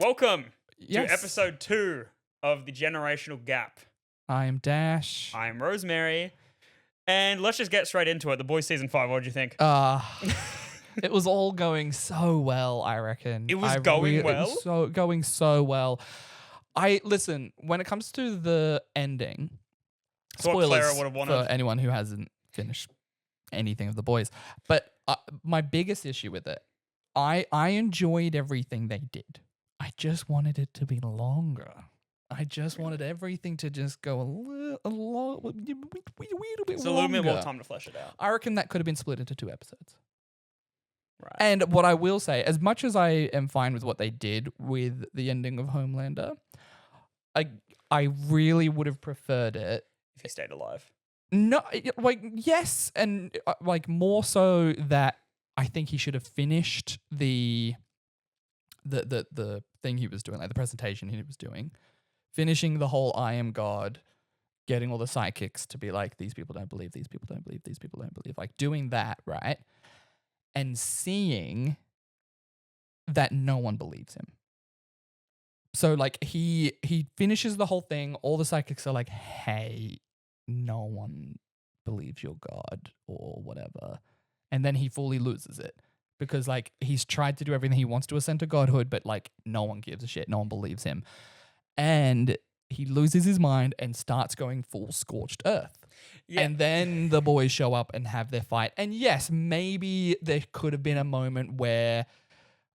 Welcome Yes. to episode 2 of the Generational Gap. I am Dash. I'm Rosemary, and let's just get straight into it. The Boys season 5. What did you think? It was all going so well, I reckon. It was going well? It was going so well. Listen, when it comes to the ending, It's what spoilers Clara would have wanted. for anyone who hasn't finished anything of The Boys, but my biggest issue with it, I enjoyed everything they did. I just wanted it to be longer. I just wanted everything to just go a little bit It's a little bit more time to flesh it out. I reckon that could have been split into 2 episodes. Right. And what I will say, as much as I am fine with what they did with the ending of Homelander, I really would have preferred it. If he stayed alive. No, yes, and more so that I think he should have finished the thing he was doing, like the presentation he was doing, finishing the whole I am God, getting all the psychics to be like, these people don't believe, these people don't believe, these people don't believe, like doing that, right? And seeing that no one believes him. So like he finishes the whole thing, all the psychics are like, hey, no one believes you're God or whatever. And then he fully loses it. Because, like, he's tried to do everything he wants to ascend to godhood, but, like, no one gives a shit. No one believes him. And he loses his mind and starts going full scorched earth. Yeah. And then the boys show up and have their fight. And, yes, maybe there could have been a moment where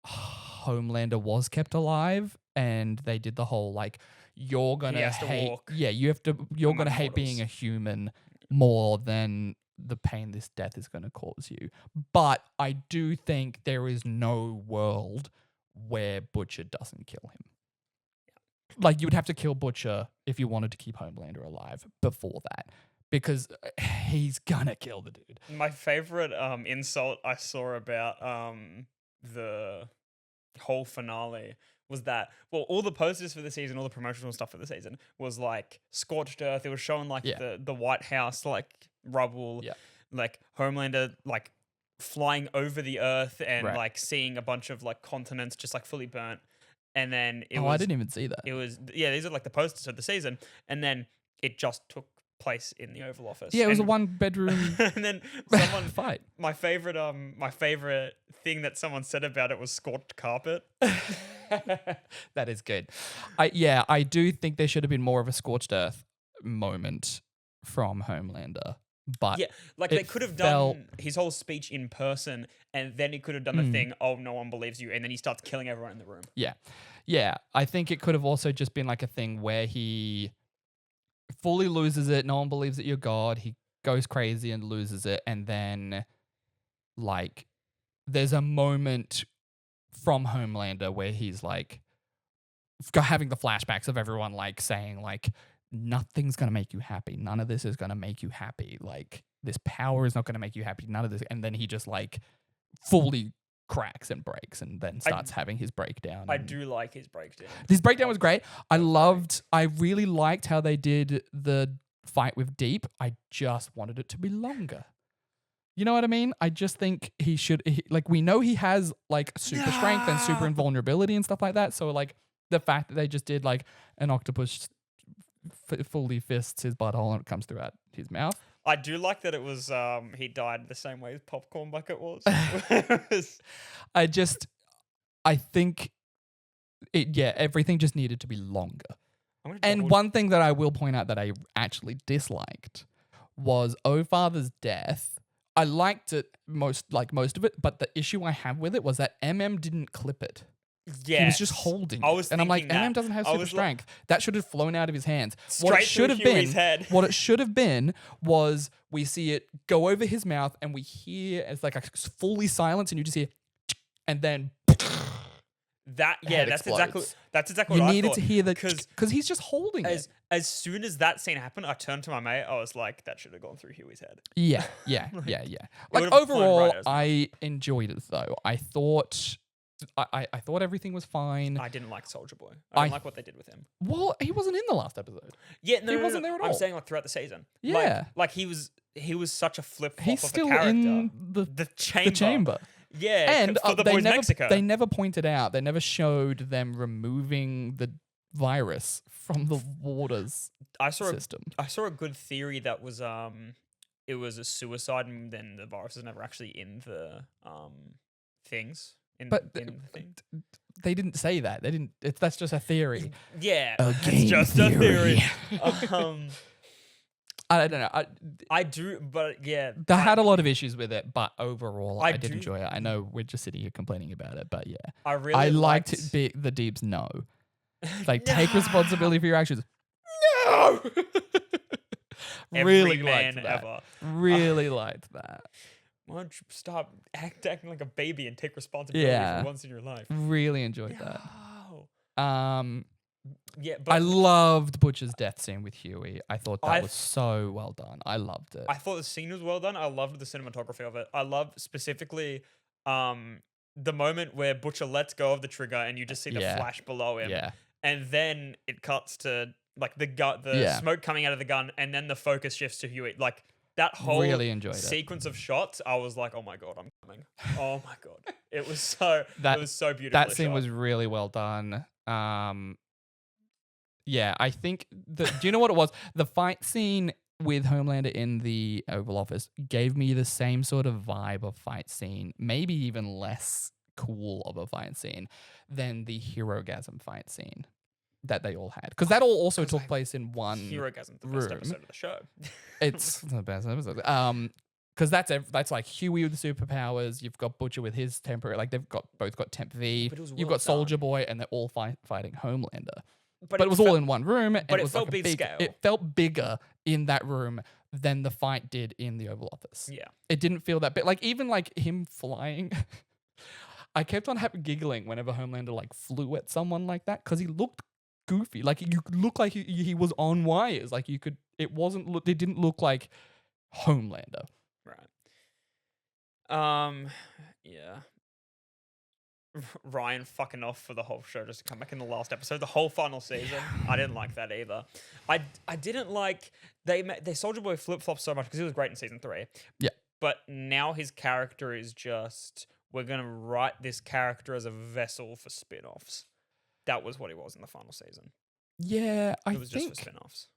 Homelander was kept alive and they did the whole, like, you're going to hate... walk. Yeah, you're going to hate being a human more than... the pain this death is going to cause you. But I do think there is no world where Butcher doesn't kill him. Like, you would have to kill Butcher if you wanted to keep Homelander alive before that. Because he's gonna kill the dude. My favorite insult I saw about the whole finale was that, well, all the posters for the season, all the promotional stuff for the season was like scorched earth. It was showing like the White House, like rubble, like Homelander, like flying over the earth and like seeing a bunch of like continents just like fully burnt. And then I didn't even see that. It was, these are like the posters of the season. And then it just took place in the Oval Office. Yeah, it was a 1-bedroom and then someone fight. My favorite thing that someone said about it was scorched carpet. That is good. I do think there should have been more of a scorched earth moment from Homelander. But yeah, like they could have done his whole speech in person, and then he could have done the thing, oh, no one believes you, and then he starts killing everyone in the room. Yeah. I think it could have also just been like a thing where he fully loses it. No one believes that you're God. He goes crazy and loses it, and then like there's a moment from Homelander where he's like having the flashbacks of everyone like saying like, nothing's going to make you happy. None of this is going to make you happy. Like, this power is not going to make you happy. None of this. And then he just, like, fully cracks and breaks and then starts having his breakdown. I do like his breakdown. His breakdown was great. I really liked how they did the fight with Deep. I just wanted it to be longer. You know what I mean? I just think we know he has, like, super strength and super invulnerability and stuff like that. So, like, the fact that they just did, like, an octopus fully fists his butthole and it comes throughout his mouth. I do like that it was he died the same way as Popcorn Bucket was. I think everything just needed to be longer. And one thing that I will point out that I actually disliked was O-Father's death. I liked it most of it, but the issue I have with it was that MM didn't clip it. Yeah, he was just holding it. And I'm like, MM doesn't have super strength. That should have flown out of his hands. What it should have been was we see it go over his mouth and we hear it's like a fully silence and you just hear and then that's exactly what I thought. You needed to hear that because he's just holding it. As soon as that scene happened, I turned to my mate. I was like, that should have gone through Huey's head. Yeah. Like overall, I enjoyed it though. I thought everything was fine. I didn't like Soldier Boy. I didn't like what they did with him. Well, he wasn't in the last episode. Yeah, no, he wasn't there at all. I'm saying like throughout the season. Yeah, like he was such a flip flop He's of still a character. in the chamber. Yeah, And for the boys Mexico. they never pointed out, they never showed them removing the virus from the waters I saw system. I saw a good theory that was it was a suicide and then the virus is never actually in the things But in the thing. they didn't say that. They didn't. That's just a theory. Yeah, A it's game just theory. a theory. I don't know. I do, but yeah, I had a lot of issues with it, but overall, I did do- enjoy it. I know we're just sitting here complaining about it, but yeah, I really I liked liked it. The Deebs no, like take responsibility for your actions. No, Really Every liked man that. ever. Really liked that. Why don't you stop acting like a baby and take responsibility Yeah. for once in your life? Really enjoyed No. that. Yeah, but I loved Butcher's death scene with Huey. I thought that I was so well done. I loved it. I thought the scene was well done. I loved the cinematography of it. I loved specifically the moment where Butcher lets go of the trigger and you just see the Yeah. flash below him. Yeah. And then it cuts to like the Yeah. smoke coming out of the gun, and then the focus shifts to Huey. Like that whole Really enjoyed it. sequence of shots, I was like, oh my god, I'm coming. Oh my god. It was so That- it was so beautiful. That scene was really well done. Yeah, I think do you know what it was? The fight scene with Homelander in the Oval Office gave me the same sort of vibe of fight scene, maybe even less cool of a fight scene than the Herogasm fight scene that they all had. Because that all also 'Cause took I- place in one Herogasm, the best room. episode of the show. It's the best episode. Because that's like Huey with the superpowers. You've got Butcher with his temporary. Like they've both got Temp V. But it was You've well got Soldier done. All and they're all fighting Homelander. But But it was all in one room. And but it was felt like a big scale. It felt bigger in that room than the fight did in the Oval Office. Yeah. It didn't feel that big. Like even like him flying. I kept on giggling whenever Homelander like flew at someone like that because he looked goofy. Like you could look like he was on wires. Like you could. It didn't look like Homelander. Right. Yeah. Ryan fucking off for the whole show just to come back in the last episode, the whole final season. I didn't like that either. I didn't like they Soldier Boy flip flop so much because he was great in season 3. Yeah. But now his character is just we're gonna write this character as a vessel for spin-offs. That was what he was in the final season. Yeah, I It was think just for spin-offs.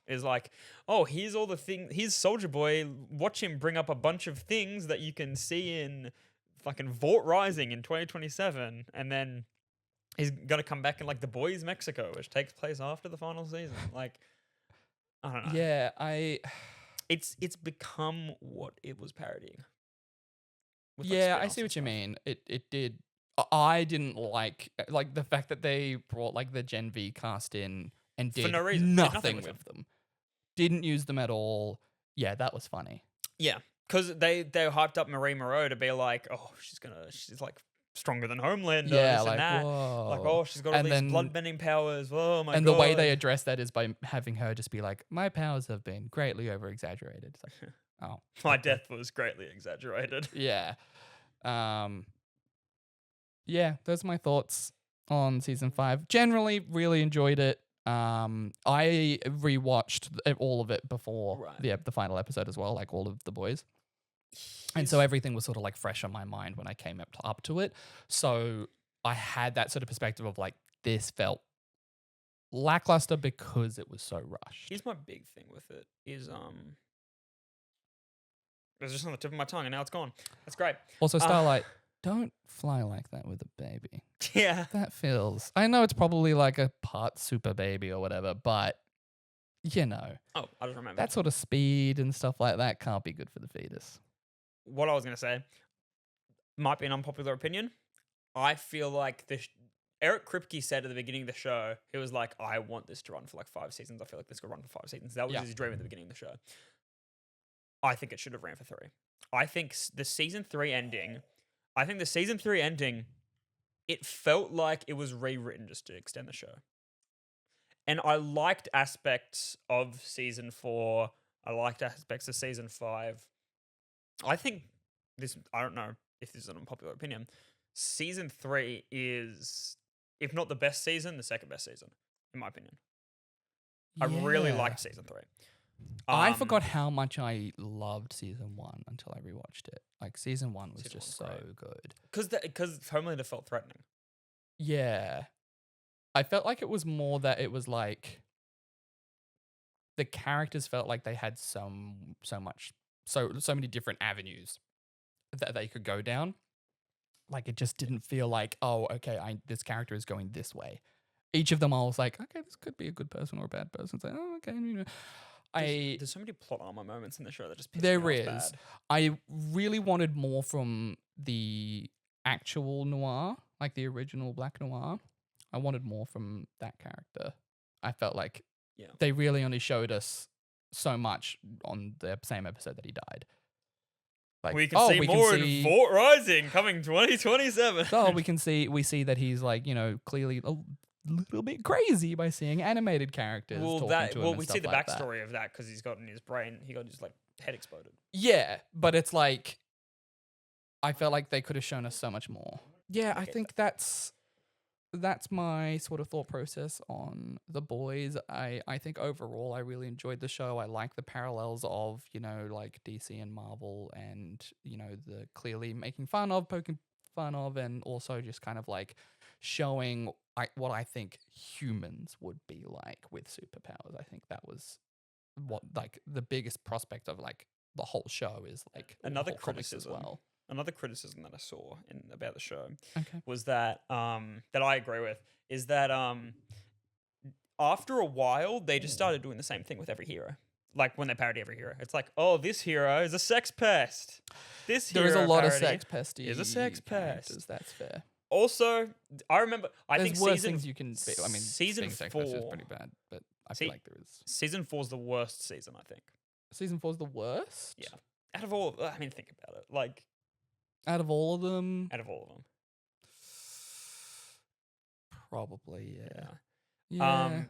It's like, oh, here's all the things. Here's Soldier Boy. Watch him bring up a bunch of things that you can see in fucking Vought Rising in 2027, and then he's gonna come back in like The Boys Mexico, which takes place after the final season. Like, I don't know. Yeah, It's become what it was parodying. With, like, yeah, I spin-offs see and what you stuff. mean. It did. I didn't like the fact that they brought like the Gen V cast in and For did no reason. Did nothing with them. Didn't use them at all. Yeah, that was funny. Yeah, because they hyped up Marie Moreau to be like, oh, she's like stronger than Homelander, Yeah, this like and that. whoa. Like, oh, she's got all And these then- blood-bending powers. Oh my god. And the way they address that is by having her just be like, "My powers have been greatly over exaggerated." It's like, oh, My death was greatly exaggerated. yeah. Yeah, those are my thoughts on season 5. Generally, really enjoyed it. I rewatched all of it before Right. the final episode as well, like all of The Boys. And so Here's- everything was sort of like fresh on my mind when I came up to it. So I had that sort of perspective of like, this felt lackluster because it was so rushed. Here's my big thing with it is it was just on the tip of my tongue and now it's gone. That's great. Also, Starlight, don't fly like that with a baby. Yeah. That feels. I know it's probably like a part super baby or whatever, but you know, Oh, I just remember. that sort of speed and stuff like that can't be good for the fetus. What I was gonna say might be an unpopular opinion. I feel like Eric Kripke said at the beginning of the show, he was like, I want this to run for like 5 seasons. I feel like this could run for 5 seasons. That was Yeah. his dream at the beginning of the show. I think it should have ran for 3. I think the season 3 ending, it felt like it was rewritten just to extend the show. And I liked aspects of season 4. I liked aspects of season 5. I think I don't know if this is an unpopular opinion. Season 3 is, if not the best season, the second best season, in my opinion. I really Yeah. liked season 3. I forgot how much I loved season 1 until I rewatched it. Like season 1 was Season just 1 so was good. because Homelander felt threatening. Yeah. I felt like it was more that it was like the characters felt like they had so many different avenues that they could go down. Like it just didn't feel like, oh, okay, this character is going this way. Each of them I was like, okay, this could be a good person or a bad person. It's like, oh, okay, you know. There's so many plot armor moments in the show that just piss There me off is. bad. I really wanted more from the actual noir, like the original Black Noir. I wanted more from that character. I felt like Yeah. they really only showed us so much on the same episode that he died. Like, We can see more in Fort Rising coming 2027. we see that he's like, you know, clearly a little bit crazy by seeing animated characters talking to him. We and see the stuff like that. backstory of that because he's got in his brain, he got his like head exploded. Yeah, but it's like I felt like they could have shown us so much more. Yeah, I think that's my sort of thought process on The Boys. I think overall I really enjoyed the show. I like the parallels of, you know, like DC and Marvel and, you know, the clearly making fun of, poking fun of, and also just kind of like showing what I think humans would be like with superpowers. I think that was what like the biggest prospect of like the whole show is like Another whole comics as criticism. well. Another criticism that I saw about the show Okay. was that that I agree with is that after a while they just started doing the same thing with every hero. Like when they parody every hero, it's like, oh, this hero is a sex pest. There is a lot of sex pesty. Is a sex characters, pest. That's fair. Also, I remember. I There's think worse season things you can be. I mean, season being sex pest is 4 pretty bad, but I feel like there is. Season 4 is the worst season, I think. Season 4 is the worst. Yeah. Out of all, I mean, think about it. Like, Out of all of them, out of all of them. probably yeah. Yeah.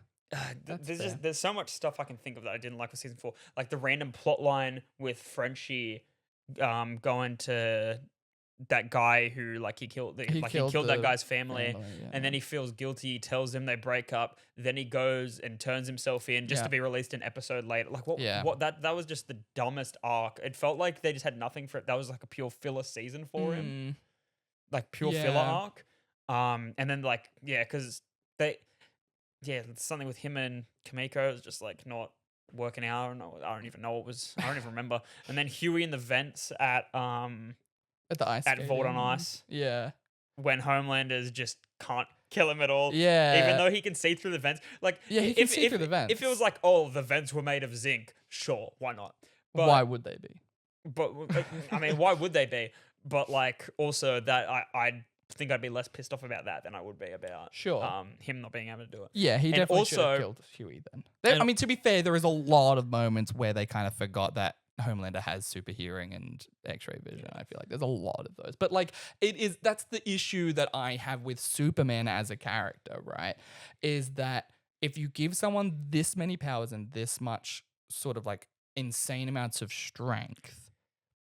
That's there's so much stuff I can think of that I didn't like with season 4. Like the random plot line with Frenchie going to that guy who like he killed that guy's family. And then he feels guilty, tells him they break up, then he goes and turns himself in just to be released an episode later. Like what that was just the dumbest arc. It felt like they just had nothing for it. That was like a pure filler season for him. Like pure filler arc. And then like because something with him and Kamiko is just like not working out. I don't even know what was. I don't even remember. And then Huey in the vents at the ice at Vault on Ice. Yeah. When Homelanders just can't kill him at all. Yeah. Even though he can see through the vents. Like he can see through the vents. If it was like, oh, the vents were made of zinc, sure, why not? But, why would they be? But I mean, why would they be? But like also that I think I'd be less pissed off about that than I would be about him not being able to do it. Yeah, he definitely should have killed Huey then. I mean, to be fair, there is a lot of moments where they kind of forgot that Homelander has super hearing and X-ray vision. I feel like there's a lot of those. But like that's the issue that I have with Superman as a character, right? Is that if you give someone this many powers and this much sort of like insane amounts of strength,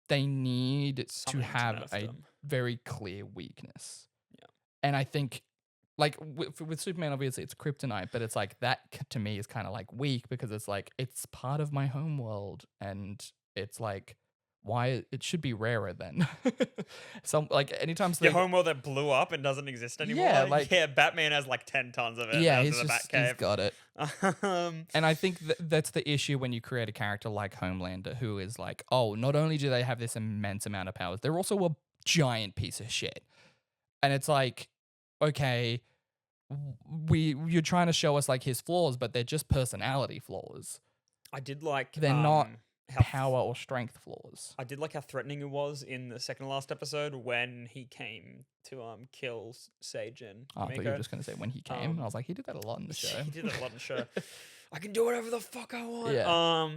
they need to have a very clear weakness. Yeah. And I think like with Superman, obviously it's kryptonite, but it's like that to me is kind of like weak because it's like it's part of my home world, and it's like why it should be rarer then. Some like anytime your home world that blew up and doesn't exist anymore. Yeah, Batman has like 10 tons of it. Yeah, he's got it. And I think that's the issue when you create a character like Homelander, who is like, oh, not only do they have this immense amount of powers, they're also a giant piece of shit. And it's like, okay, you're trying to show us like his flaws, but they're just personality flaws. I did like they're not power or strength flaws. I did like how threatening he was in the second to last episode when he came to kill Sage and I thought you were just going to say when he came. And I was like, he did that a lot in the show. He did that a lot in the show. I can do whatever the fuck I want. Yeah.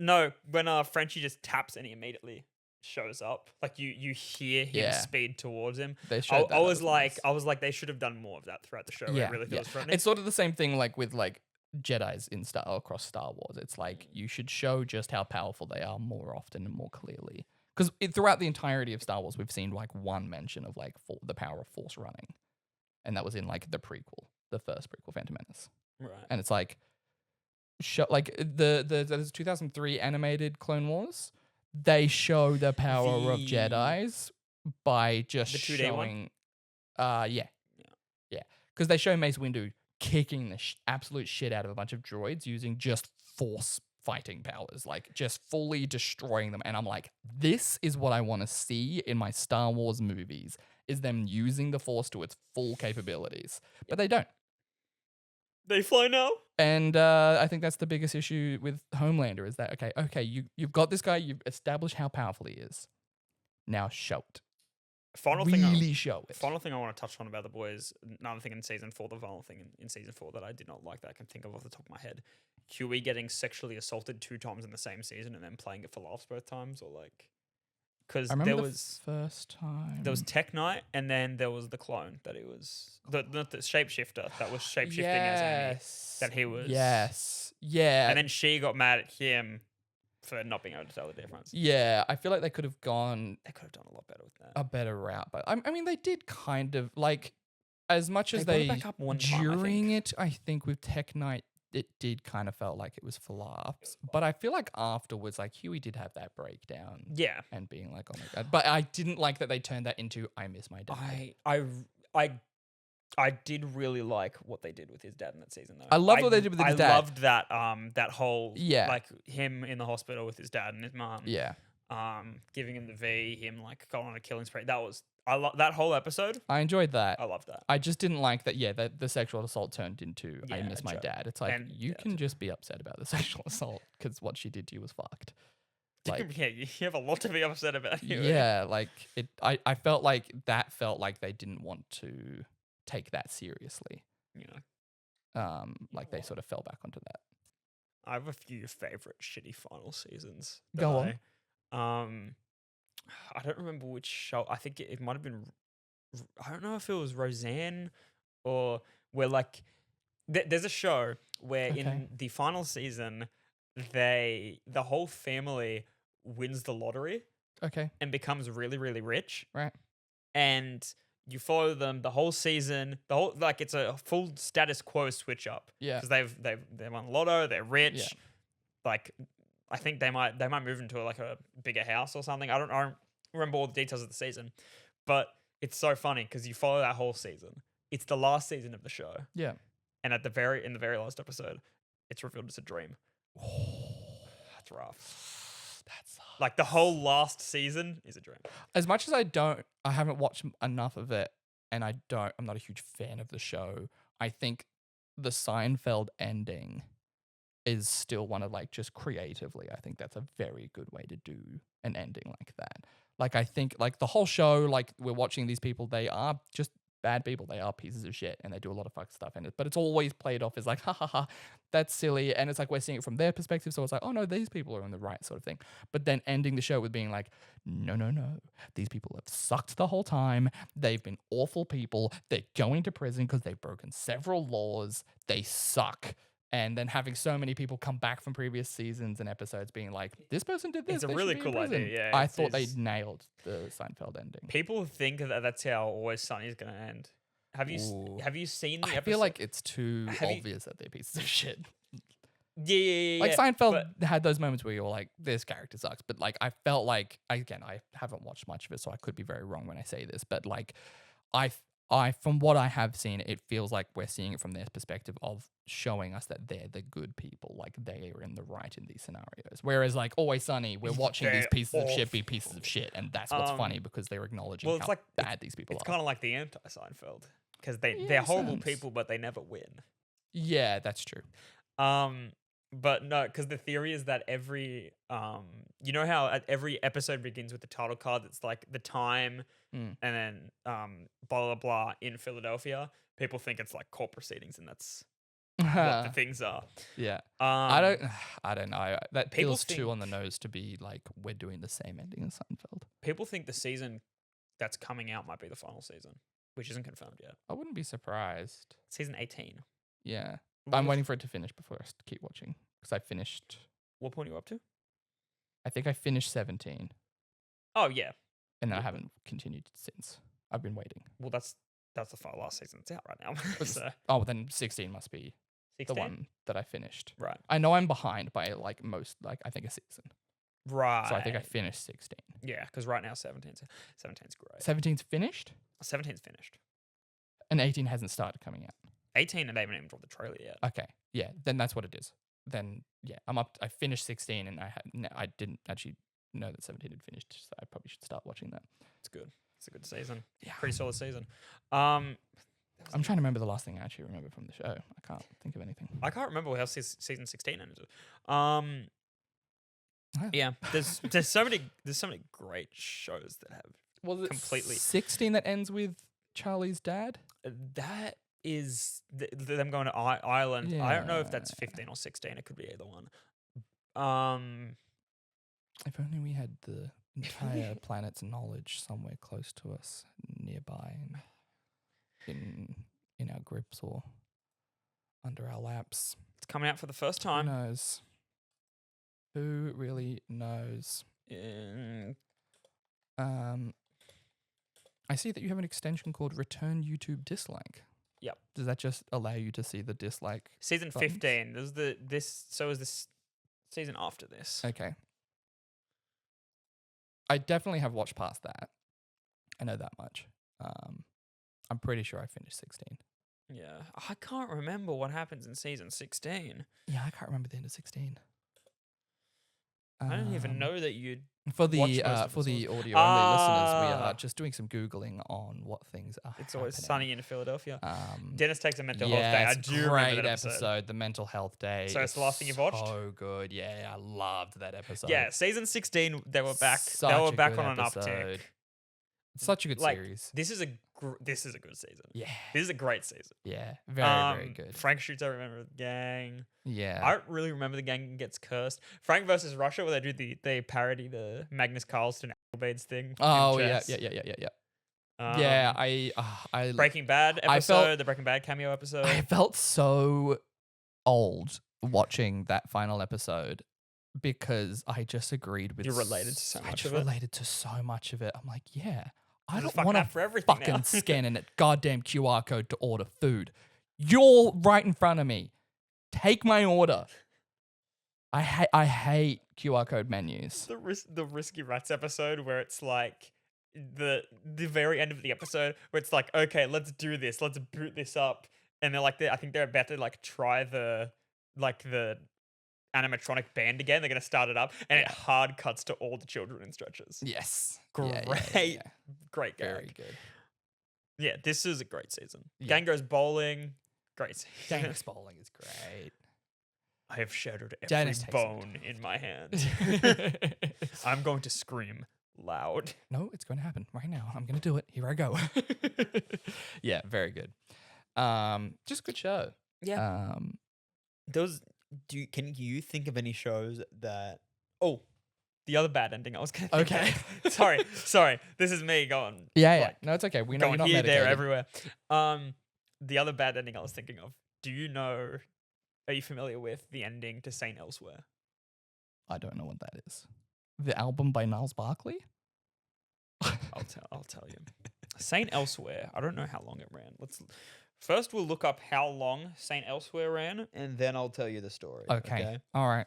No, when Frenchie just taps and he immediately shows up, like you hear him speed towards him. They showed I was like they should have done more of that throughout the show. Yeah, it really feels threatening. It's sort of the same thing like with like Jedis across Star Wars. It's like you should show just how powerful they are more often and more clearly. Because throughout the entirety of Star Wars, we've seen like one mention of like the power of Force running, and that was in like the first prequel, Phantom Menace. Right. And it's like show like the 2003 animated Clone Wars. They show the power of The Jedi's by just the 2D one? showing. Yeah, Yeah. yeah, because they show Mace Windu kicking the absolute shit out of a bunch of droids using just force fighting powers, like just fully destroying them. And I'm like, this is what I want to see in my Star Wars movies: is them using the force to its full capabilities, but they don't. They fly now? And I think that's the biggest issue with Homelander is that okay, you've got this guy, you've established how powerful he is. Now show it. Final thing I Really show it. Final thing I want to touch on about the boys, another thing in season 4, the final thing in season 4 that I did not like that I can think of off the top of my head. Huey getting sexually assaulted 2 times in the same season and then playing it for laughs both times, or like, because I remember there the was first time. there was Tech Knight and then there was the clone that he was the shapeshifter that was shapeshifting as Amy, yes. that he was. Yes. Yeah. And then she got mad at him for not being able to tell the difference. Yeah. I feel like they could have gone They could have done a lot better with that. a better route, but I mean, they did kind of like as much as brought it they back up one time, I during think. it. I think with Tech Knight, it did kind of felt like it was for laughs, but I feel like afterwards, like Huey did have that breakdown Yeah. and being like, "Oh my god!" But I didn't like that they turned that into "I miss my dad." I did really like what they did with his dad in that season, though. I loved what they did with his dad. I loved that whole Yeah. like him in the hospital with his dad and his mum. Yeah, Giving him the V, him like going on a killing spree. That was that whole episode. I enjoyed that. I loved that. I just didn't like that. Yeah, that the sexual assault turned into "I Yeah, miss my joke. dad." It's like And- you yeah, can just be upset about the sexual assault because what she did to you was fucked. Like, Yeah, you have a lot to be upset about. Huey. yeah, like it. I felt like that felt like they didn't want to take that seriously. You know, Like they sort of fell back onto that. I have a few favorite shitty final seasons. Go on. I don't remember which show. I think it might have been. I don't know if it was Roseanne or where like there's a show where Okay. in the final season the whole family wins the lottery Okay, and becomes really really rich, right. and you follow them the whole season, the whole like it's a full status quo switch up Yeah, because they've won lotto, they're rich. Yeah. Like I think they might move into like a bigger house or something. I don't remember all the details of the season, but it's so funny because you follow that whole season. It's the last season of the show, yeah. and in the very last episode, it's revealed it's a dream. That's rough. That's Like the whole last season is a dream. as much as I haven't watched enough of it, and I'm not a huge fan of the show. I think the Seinfeld ending is still one of like just creatively. I think that's a very good way to do an ending like that. Like I think like the whole show, like we're watching these people, they are just bad people. They are pieces of shit and they do a lot of fuck stuff in it. But it's always played off as like, ha ha ha, that's silly. And it's like we're seeing it from their perspective. So it's like, oh no, these people are in the right sort of thing. But then ending the show with being like, no, no, no. These people have sucked the whole time. They've been awful people. They're going to prison because they've broken several laws. They suck. And then having so many people come back from previous seasons and episodes being like, this person did this. It's a they should really be in cool idea, prison." yeah, I it's- thought they it's- nailed the Seinfeld ending. People think that that's how Always Sunny is going to end. Have you Ooh. have you seen the I episode? feel like it's too Have you- obvious that they're pieces of shit. yeah. Like Seinfeld but- had those moments where you're like, this character sucks. But like, I felt like, again, I haven't watched much of it, so I could be very wrong when I say this. But like, from what I have seen, it feels like we're seeing it from their perspective of showing us that they're the good people. Like they are in the right in these scenarios. Whereas like Always Sunny, we're watching these They're pieces of shit be awful. pieces of shit. And that's what's funny Um, because they're acknowledging well, it's how like- bad these people It's are. kind of like the anti-Seinfeld because Yeah, they're in a horrible sense. people, but they never win. Yeah, that's true. But no, because the theory is that every you know how every episode begins with the title card that's like the time Mm. and then blah blah blah in Philadelphia. People think it's like court proceedings, and that's what the things are. Yeah. Um, I don't know. That people feels too on the think- nose to be like we're doing the same ending as Seinfeld. People think the season that's coming out might be the final season, which isn't confirmed yet. I wouldn't be surprised. Season 18. Yeah. What I'm is- waiting for it to finish before I keep watching because I finished. What point are you up to? I think I finished 17, Oh yeah. and then I Yeah. haven't continued since. I've been waiting. Well, that's the last season that's out right now. But So Oh, then 16 must be. the 16? one that I finished. Right. I know I'm behind by like I think a season. Right. So I think I finished 16. Yeah, because right now 17's great. 17's finished 17's finished. and 18 hasn't started coming out. 18 and they haven't even dropped the trailer yet. Okay. Yeah, then that's what it is. Then yeah, I finished 16 and I didn't actually know that 17 had finished, so I probably should start watching that. It's good. It's a good season. Yeah. Pretty solid season. I'm trying to remember the last thing I actually remember from the show. I can't think of anything. I can't remember how season 16 ended. Yeah. Yeah, there's so many great shows that have Was it completely 16 that ends with Charlie's dad? that is them going to Ireland. I don't know if that's Yeah. 15 or 16. It could be either one. If only we had the entire planet's knowledge somewhere close to us, nearby, and in our grips or under our laps. It's coming out for the first Who time. knows? Who really knows? in I see that you have an extension called Return YouTube Dislike. Yep. Does that just allow you to see the dislike? season buttons? 15. There's so is this season after this. Okay. I definitely have watched past that. I know that much. I'm pretty sure I finished 16. Yeah, I can't remember what happens in season 16. Yeah, I can't remember the end of 16. I didn't even Um, know that you'd. For watch the most of for the the source. audio only listeners, we Ah. are just doing some googling on what things are. It's always happening. sunny in Philadelphia. Dennis Dennis takes a mental health day. I it's do a remember great that episode. the mental health day. So it's the last thing you've watched? So good, yeah, I loved that episode. Yeah, season 16. They were back. Such They were a back good on an episode. uptick. Such a good Like, series. This is a good season. Yeah, This is a great season. yeah, very good. Frank shoots every member of the gang. Yeah, I don't really remember the gang gets cursed. Frank versus Russia, where they do they parody the Magnus Carlsen Bates thing. in oh yeah, chess. yeah. Um, Yeah, I Breaking Bad I episode, felt- the Breaking Bad cameo episode. I felt so old watching that final episode because I just agreed with. You related to so I much just of it. related to so much of it. I'm like, yeah, I There's a don't fucking want app to for everything fucking now. scan in a goddamn QR code to order food. You're right in front of me. Take my order. I hate QR code menus. The Risky Rats episode where it's like the very end of the episode where it's like, okay, let's do this, let's boot this up, and they're like, I think they're about to like try the animatronic band again. They're gonna start it up, and it Yeah. hard cuts to all the children in stretches. Yes. Great, great gag. Very good. Yeah, this is a great season. Yeah. Gang goes bowling. Great season. Daniel's bowling is great. I have shattered every Janice takes bone in my hand. I'm going to scream loud. No, it's going to happen right now. I'm going to do it. Here I go. Yeah, very good. Just a good show. Yeah. Can you think of any shows that? Oh, the other bad ending I was going to. Okay. sorry. This is me going. Yeah. like, No, it's okay. We know you're going not here, medicated. there, everywhere. The other bad ending I was thinking of. Do you know? Are you familiar with the ending to Saint Elsewhere? I don't know what that is. The album by Niles Barkley? I'll tell you. Saint Elsewhere. I don't know how long it ran. First we'll look up how long Saint Elsewhere ran, and then I'll tell you the story. Okay. All right.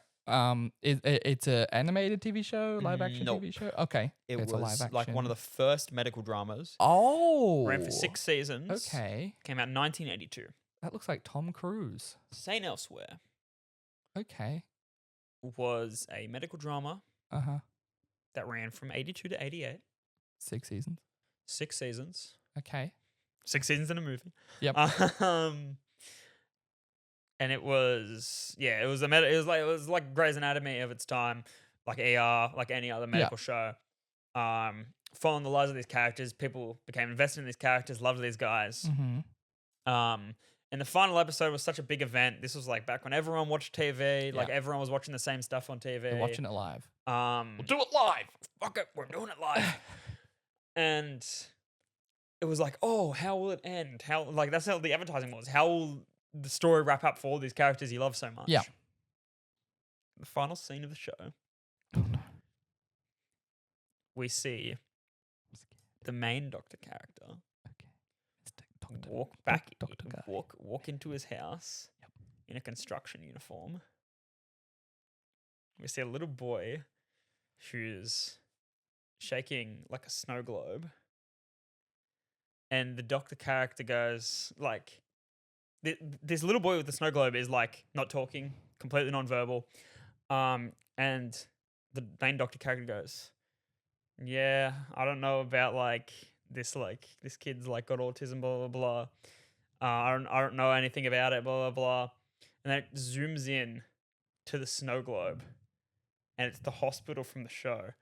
It's an animated TV show, live action Nope. TV show? Okay. It it's was a live action. like one of the first medical dramas. Oh. Ran for 6 seasons. Okay. Came out in 1982. That looks like Tom Cruise. Saint Elsewhere Okay. was a medical drama Uh-huh. that ran from 82 to 88. 6 seasons. 6 seasons. Okay. 6 seasons in a movie. Yep. And it was it was like Grey's Anatomy of its time, like ER, like any other medical show. Following the lives of these characters, people became invested in these characters, loved these guys. Mm-hmm. And the final episode was such a big event. This was like back when everyone watched TV, like Yeah. everyone was watching the same stuff on TV. You're watching it live. We'll do it live. Fuck it, we're doing it live. And it was like, oh, how will it end? How, like, that's how the advertising was. How will the story wrap up for all these characters you love so much? Yeah. The final scene of the show, Oh, no. we see the main Doctor character Okay. It's Doctor. walk back, Doctor guy. walk into his house, in a construction uniform. We see a little boy who's shaking like a snow globe. And the doctor character goes like, this little boy with the snow globe is like not talking, completely nonverbal. And the main doctor character goes, yeah, I don't know about this kid's like got autism, blah, blah, blah. I don't know anything about it, blah, blah, blah. And then it zooms in to the snow globe, and it's the hospital from the show.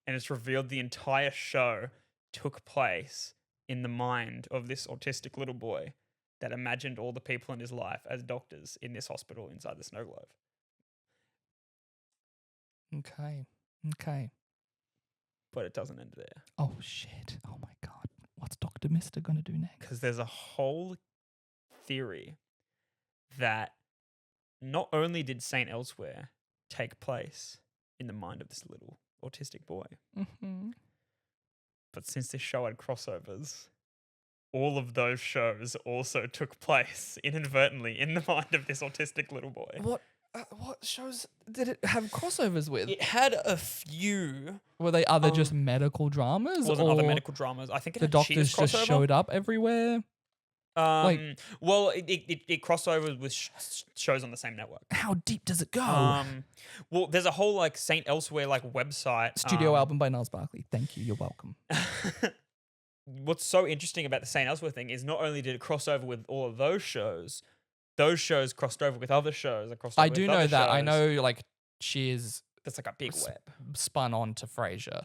And it's revealed the entire show took place in the mind of this autistic little boy that imagined all the people in his life as doctors in this hospital inside the snow globe. Okay. But it doesn't end there. Oh, shit. Oh, my God. What's Dr. Mister going to do next? Because there's a whole theory that not only did St. Elsewhere take place in the mind of this little autistic boy, Mm-hmm. but since this show had crossovers, all of those shows also took place inadvertently in the mind of this autistic little boy. What shows did it have crossovers with? It had a few. Were they other just medical dramas? Wasn't or other medical dramas. I think it the had doctors Cheers just crossover. showed up everywhere? Well, it crossovers with shows on the same network. How deep does it go? Well, there's a whole like St. Elsewhere like website. Studio album by Niles Barkley. Thank you. You're welcome. What's so interesting about the St. Elsewhere thing is not only did it cross over with all of those shows crossed over with other shows. I do know that. I know like Cheers that's like a big web. Spun on to Frasier.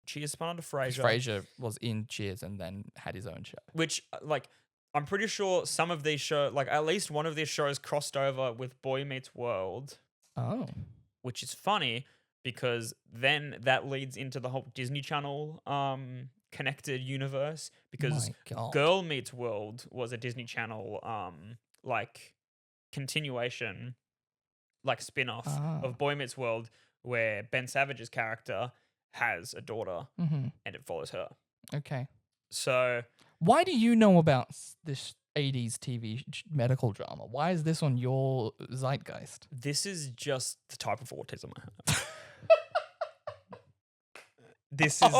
Cheers spun onto Frasier. Frasier was in Cheers and then had his own show. Which like I'm pretty sure some of these shows, like at least one of these shows crossed over with Boy Meets World. Oh. Which is funny because then that leads into the whole Disney Channel connected universe because Girl Meets World was a Disney Channel like continuation, like spin-off of Boy Meets World where Ben Savage's character has a daughter and it follows her. Okay. So why do you know about this 80s TV medical drama? Why is this on your zeitgeist? This is just the type of autism I have. This is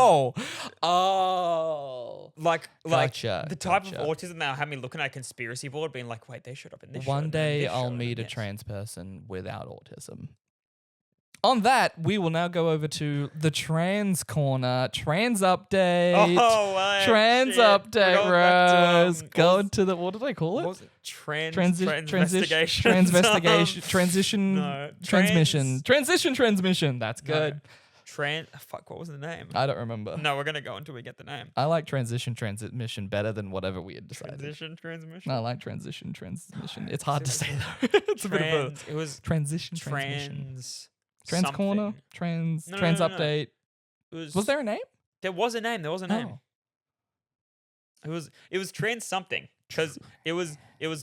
like Gotcha, the type of autism that had me looking at a conspiracy board, being like, "Wait, they showed up in this." One day I'll meet a trans person without autism. On that, we will now go over to the trans corner, trans update. Oh, well, trans shit. update, Rose. Going to the what did I call it? What was it? Transmission. That's good. Fuck, what was the name? I don't remember. No, we're gonna go until we get the name. I like transmission better than whatever we had decided. Transmission. I like transmission. It's hard to say though. It's a bit of a. It was transmission. Trans corner. Trans update. Was there a name? There was a name. There was a name. Oh. It was trans something because it was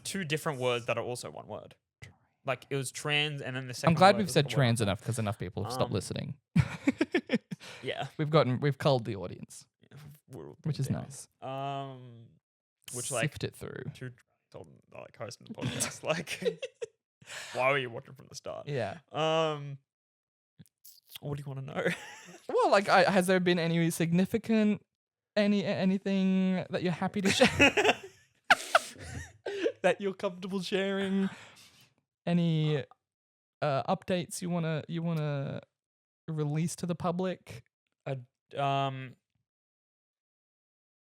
two different words that are also one word. Like it was trans, and then the second. I'm glad we've said trans enough because enough people have stopped listening. Yeah, we've culled the audience, which is down. Nice. Which like sift it through. Like hosting the podcast, like why were you watching from the start? Yeah. What do you want to know? Well, like, has there been any significant anything that you're happy to share? That you're comfortable sharing? Any updates you wanna release to the public?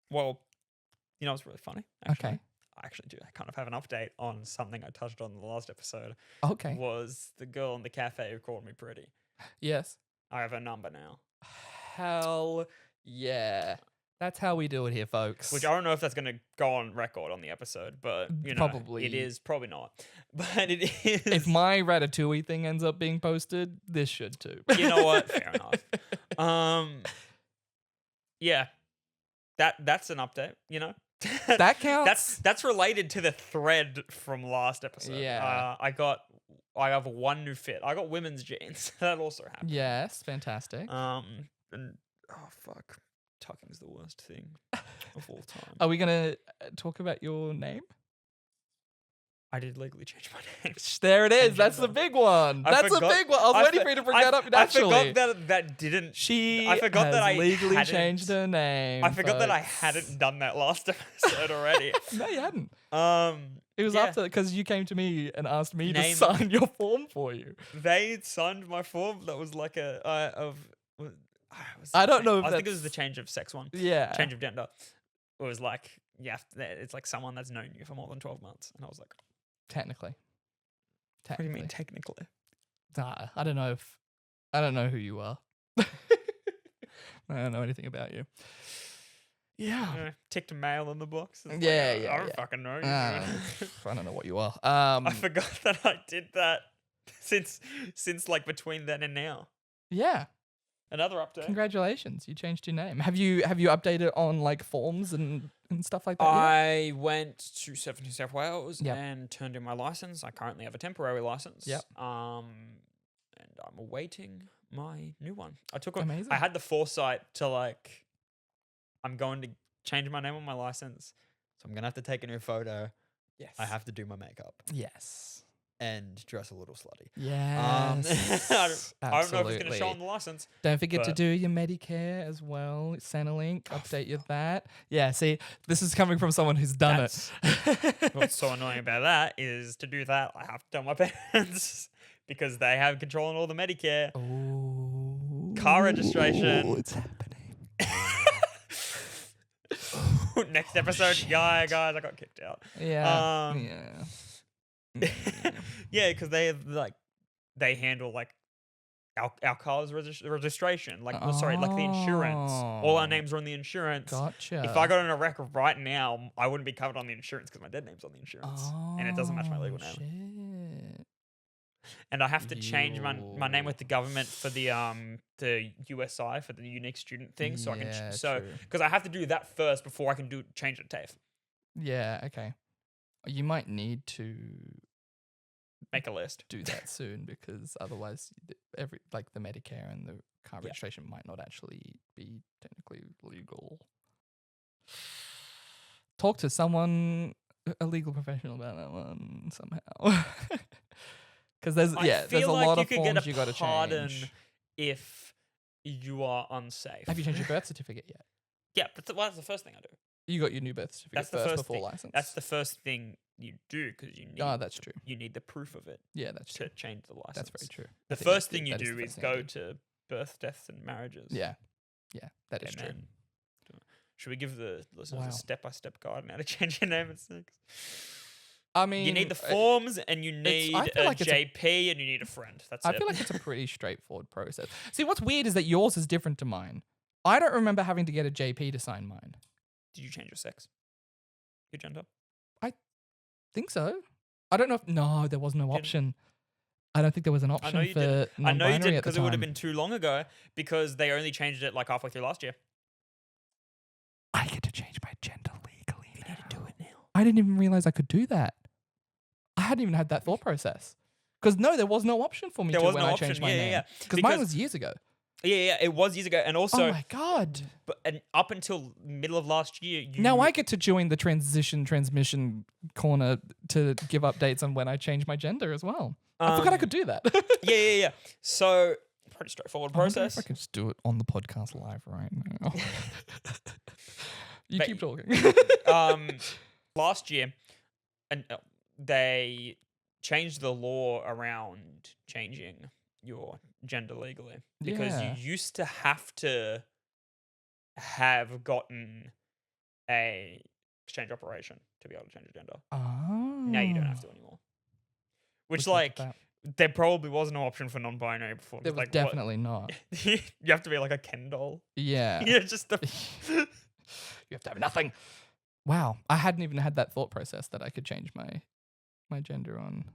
Well, you know, it's really funny. Actually. Okay. I actually do. I kind of have an update on something I touched on in the last episode. Okay. Was the girl in the cafe who called me pretty. Yes. I have her number now. Hell yeah. That's how we do it here, folks. Which I don't know if that's going to go on record on the episode, but you know, probably it is. Probably not, but it is. If my Ratatouille thing ends up being posted, this should too. You know what? Fair enough. Yeah, that's an update. You know, that counts. That's related to the thread from last episode. Yeah, I have one new fit. I got women's jeans. That also happened. Yes, fantastic. And oh fuck. Tucking is the worst thing of all time. Are we gonna talk about your name? I did legally change my name. There it is. And That's the gender. big one. I That's a forgot- big one. I was waiting for you to bring that up naturally. I forgot that didn't. She I forgot has that I legally hadn't- changed her name. I forgot that I folks. hadn't done that last episode already. No, you hadn't. It was Yeah. after because you came to me and asked me Name- to sign your form for you. They signed my form that was like I don't know if I think it that's- was the change of sex one. Yeah. Change of gender. It was like, yeah, it's like someone that's known you for more than 12 months. And I was like, Technically. what do you mean technically? I don't know who you are. I don't know anything about you. Yeah. Ticked a mail in the box. It's like, Yeah, I yeah, don't yeah. fucking know. I don't know what you are. I forgot that I did that since like between then and now. Yeah. Another update. Congratulations. You changed your name. Have you updated on like forms and stuff like that? yet? I went to New South Wales Yep. and turned in my license. I currently have a temporary license. Yep. And I'm awaiting my new one. Amazing. I had the foresight to like, I'm going to change my name on my license, so I'm gonna have to take a new photo. Yes. I have to do my makeup Yes. and dress a little slutty. Yes. I don't know if it's gonna show Absolutely. on the license. Don't forget to but- do your Medicare as well. Centrelink, update your that. Yeah, see, this is coming from someone who's done That's- it. What's so annoying about that is to do that, I have to tell my parents because they have control on all the Medicare. Oh, Car registration. It's happening. Next episode, shit. guys, I got kicked out. Yeah. Yeah. Yeah. Yeah, because they handle like our car's registration, like sorry, like the insurance. All our Oh. names are on the insurance. Gotcha. If I got in a wreck right now, I wouldn't be covered on the insurance because my dead name's on the insurance, and it doesn't match my legal name. Shit. And I have to change my name with the government for the USI for the unique student thing, so I can Yeah, so true. because I have to do that first before I can change it to TAFE. Yeah, okay. You might need to Make a list. do that soon because otherwise the Medicare and the car Yeah. registration might not actually be technically legal. Talk to someone, a legal professional about that one somehow. Because there's I a feel like lot you of could forms get a you got to pardon change. if you are unsafe. Have you changed your birth certificate yet? Yeah, but that's the first thing I do. You got your new birth certificate That's the first first before thing. license. That's the first thing you do because you need. Oh, that's true. You need the proof of it Yeah, that's true. to change the license. That's very true. I The think that's first thing you that do the is first thing I go do. to birth, deaths, and marriages. Yeah, that is and true. then should we give the listeners Wow. a step-by-step guide on how to change your name at 6? I mean, You need the forms, and you need I a feel like it's a- JP, and you need a friend. That's I it. feel like it's a pretty straightforward process. See, what's weird is that yours is different to mine. I don't remember having to get a JP to sign mine. Did you change your sex? Your gender? Think so. I don't know if no, there was no Didn't- option. I don't think there was an option you for didn't. I know you non-binary did at the because it would have time. been too long ago because they only changed it like halfway through last year. I get to change my gender legally. You need to do it now. I didn't even realize I could do that. I hadn't even had that thought process. Because no, there was no option for me There to was when no I option. changed my Yeah, name. yeah. Because mine Because- was years ago. Yeah, it was years ago, and also, Oh my god! and up until middle of last year, you Now I get to join the transmission corner to give updates on when I change my gender as well. I forgot I could do that. Yeah. So pretty straightforward I wonder process. if I can just do it on the podcast live right now. You But- keep talking. Last year, and they changed the law around changing your gender legally because Yeah. you used to have to have gotten a exchange operation to be able to change your gender. Oh. Now you don't have to anymore. Which, Look like, at that. there probably was no option for non-binary before. There It's was like, definitely not. you have to be like a Ken doll. Yeah. Yeah, just a You have to have nothing. Wow. I hadn't even had that thought process that I could change my gender on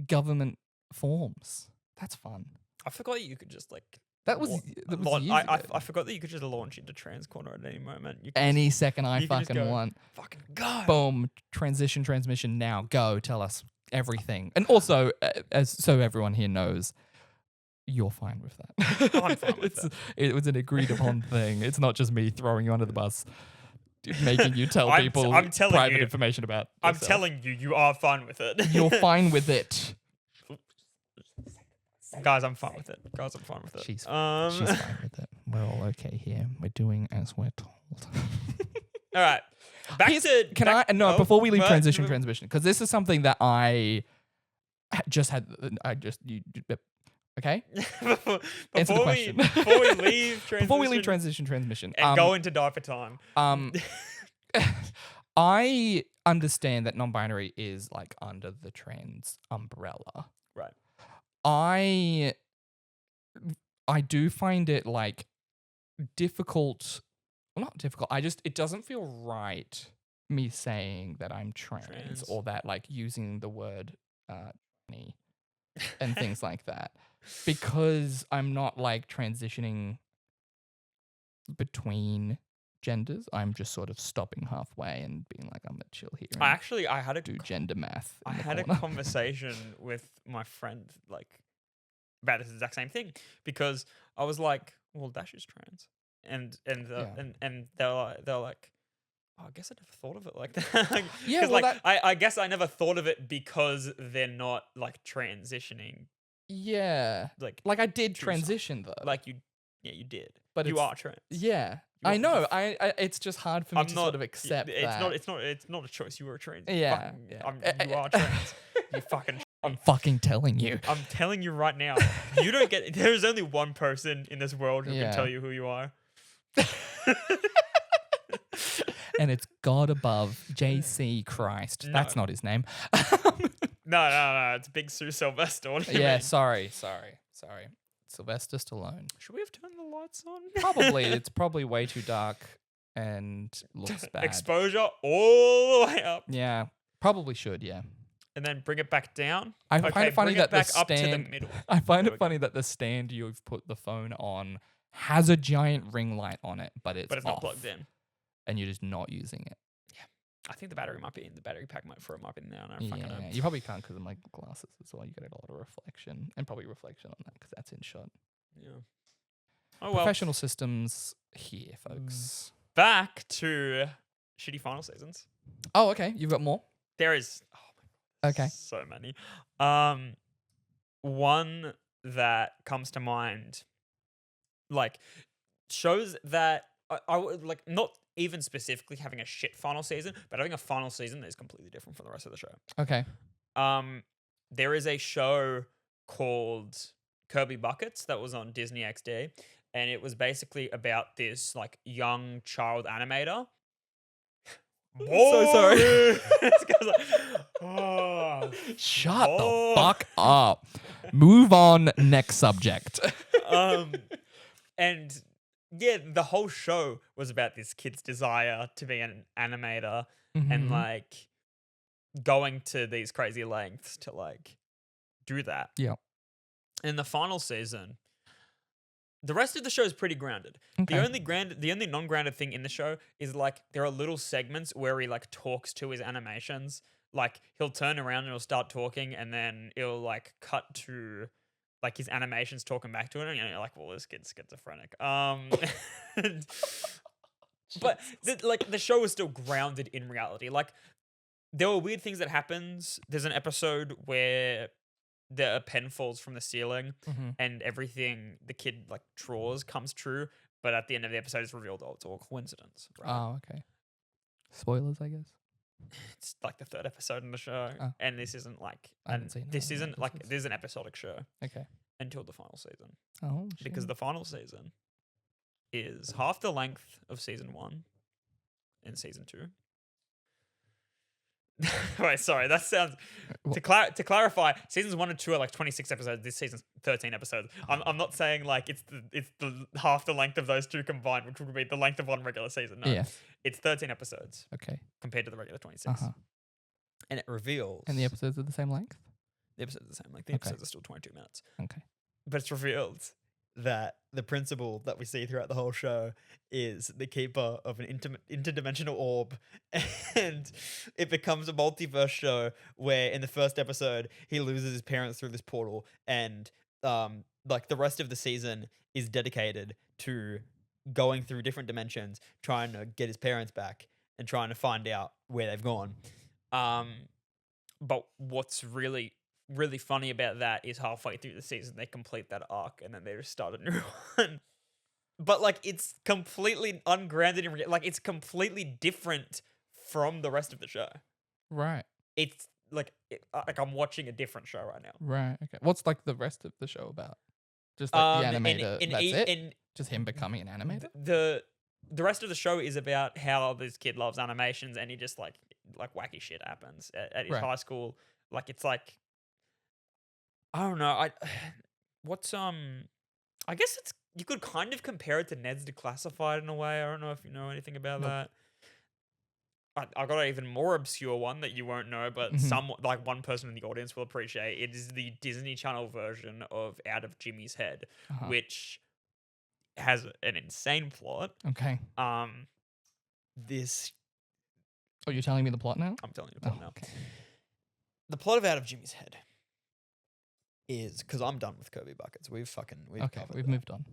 government forms. That's fun. I forgot you could just like. That was, wa- that was launch- years ago. I forgot that you could just launch into Trans Corner at any moment. You could Any second I you can just fucking go, want. fucking go. Boom. Transmission now. Go. Tell us everything. And also, as so everyone here knows, you're fine with that. I'm fine with It was an agreed upon thing. It's not just me throwing you under the bus. making you tell people I'm telling private you. information about I'm yourself. telling you, you are fine with it. You're fine with it. Guys, I'm fine with it. She's fine with it. We're all okay here. We're doing as we're told. All right. Before we leave transition transmission, because this is something that I just had. Okay. Answer the question. Before we leave transition. Before we leave transition transmission. And go into die for time. I understand that non-binary is like under the trans umbrella. Right. I do find it like difficult. Well, not difficult. It doesn't feel right me saying that I'm trans. Or that like using the word and things like that, because I'm not like transitioning between genders. I'm just sort of stopping halfway and being like, I'm gonna chill here. I had to do gender math. I had a conversation with my friend like about this exact same thing, because I was like, well, Dash is trans. And they're like, oh, I guess I never thought of it like that. Yeah, well, I guess I never thought of it because they're not like transitioning. Yeah, like I did transition though. Like you did. But you are trans. Yeah, I know. I it's just hard for me to sort of accept it's that. It's not a choice. You are trans. Yeah, you are trans. You fucking. I'm fucking telling you. I'm telling you right now. You don't get. There's only one person in this world who can tell you who you are. And it's God above, JC Christ. No. That's not his name. No. It's Big Sue Sylvester. Yeah, sorry. Sylvester Stallone. Should we have turned the lights on? Probably. It's probably way too dark and looks bad. Exposure all the way up. Yeah, probably should, yeah. And then bring it back down. I find it funny that the stand, up to the middle. I find it funny that the stand you've put the phone on has a giant ring light on it, but it's not plugged in. And you're just not using it. Yeah. I think the battery might be in. The battery pack for it might be in there. Yeah, you probably can't because of my glasses as well. You get a lot of reflection. And probably reflection on that because that's in shot. Yeah. Oh, well. Professional systems here, folks. Back to shitty final seasons. Oh, okay. You've got more? There is. Oh my God. Okay. So many. One that comes to mind, like, shows that I would like, not even specifically having a shit final season, but having a final season that is completely different from the rest of the show. Okay. There is a show called Kirby Buckets that was on Disney XD, and it was basically about this like young child animator. So sorry. Shut the fuck up. Move on. Next subject. And yeah, the whole show was about this kid's desire to be an animator and like going to these crazy lengths to like do that. Yeah. In the final season, the rest of the show is pretty grounded. Okay. The only non-grounded thing in the show is like there are little segments where he like talks to his animations. Like he'll turn around and he'll start talking, and then it'll like cut to like his animations talking back to him, and you're like, well, this kid's schizophrenic. But the show is still grounded in reality. Like there were weird things that happens. There's an episode where the pen falls from the ceiling and everything the kid like draws comes true, but at the end of the episode it's revealed, oh, it's all coincidence. Right? Oh, okay. Spoilers, I guess. It's like the third episode in the show, and this isn't like, this is an episodic show. Okay. Until the final season. Oh, shit. Because the final season is half the length of season 1 and season 2. Wait, sorry. That sounds to clarify. Seasons 1 and 2 are like 26 episodes. This season's 13 episodes. I'm not saying like it's the half the length of those two combined, which would be the length of one regular season. No, it's 13 episodes. Okay, compared to the regular 26. And it reveals. And the episodes are the same length. The episodes are the same. Like the episodes are still 22 minutes. Okay, but it's revealed that the principal that we see throughout the whole show is the keeper of an interdimensional orb, and it becomes a multiverse show where in the first episode he loses his parents through this portal, and like the rest of the season is dedicated to going through different dimensions, trying to get his parents back and trying to find out where they've gone. But what's really, really funny about that is halfway through the season, they complete that arc and then they just start a new one. But like, it's completely ungrounded in like, it's completely different from the rest of the show. Right. It's like, like I'm watching a different show right now. Right. Okay. What's like the rest of the show about? Just like the And- animator. and that's e- it. and Just him becoming an animator. the rest of the show is about how this kid loves animations and he just like wacky shit happens at his Right. high school. Like it's like, I don't know. What's I guess it's, you could kind of compare it to Ned's Declassified in a way. I don't know if you know anything about Nope. that. I got an even more obscure one that you won't know, but Mhm. some like one person in the audience will appreciate. It is the Disney Channel version of Out of Jimmy's Head, Uh-huh. which has an insane plot. Okay. This Oh, you're telling me the plot now? I'm telling you the plot Oh, now. okay. the plot of Out of Jimmy's Head is because I'm done with Kirby buckets. We've Okay, covered we've that. moved on.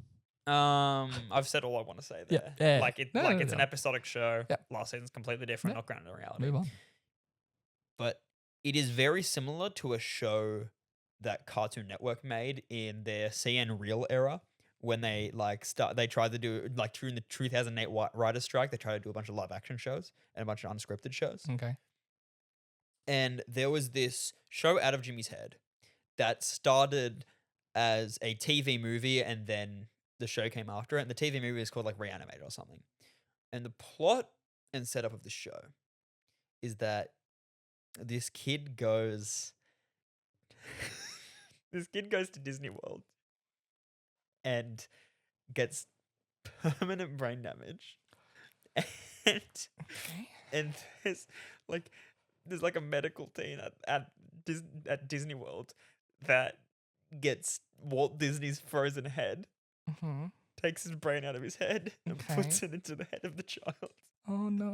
I've said all I want to say Yeah, there. yeah. Like it, No, like no, it's an no. episodic show. Yep. Last season's completely different, Yep. not grounded in reality. Move on. But it is very similar to a show that Cartoon Network made in their CN Real era when they they tried to do like during the 2008 writer's strike. They tried to do a bunch of live action shows and a bunch of unscripted shows. Okay. And there was this show Out of Jimmy's Head that started as a TV movie and then the show came after it. And the TV movie is called like Reanimated or something. And the plot and setup of the show is that this kid goes This kid goes to Disney World. and gets permanent brain damage. And Okay. and There's like a medical team at Disney World that gets Walt Disney's frozen head, Mm-hmm. takes his brain out of his head and puts it into the head of the child. Oh no.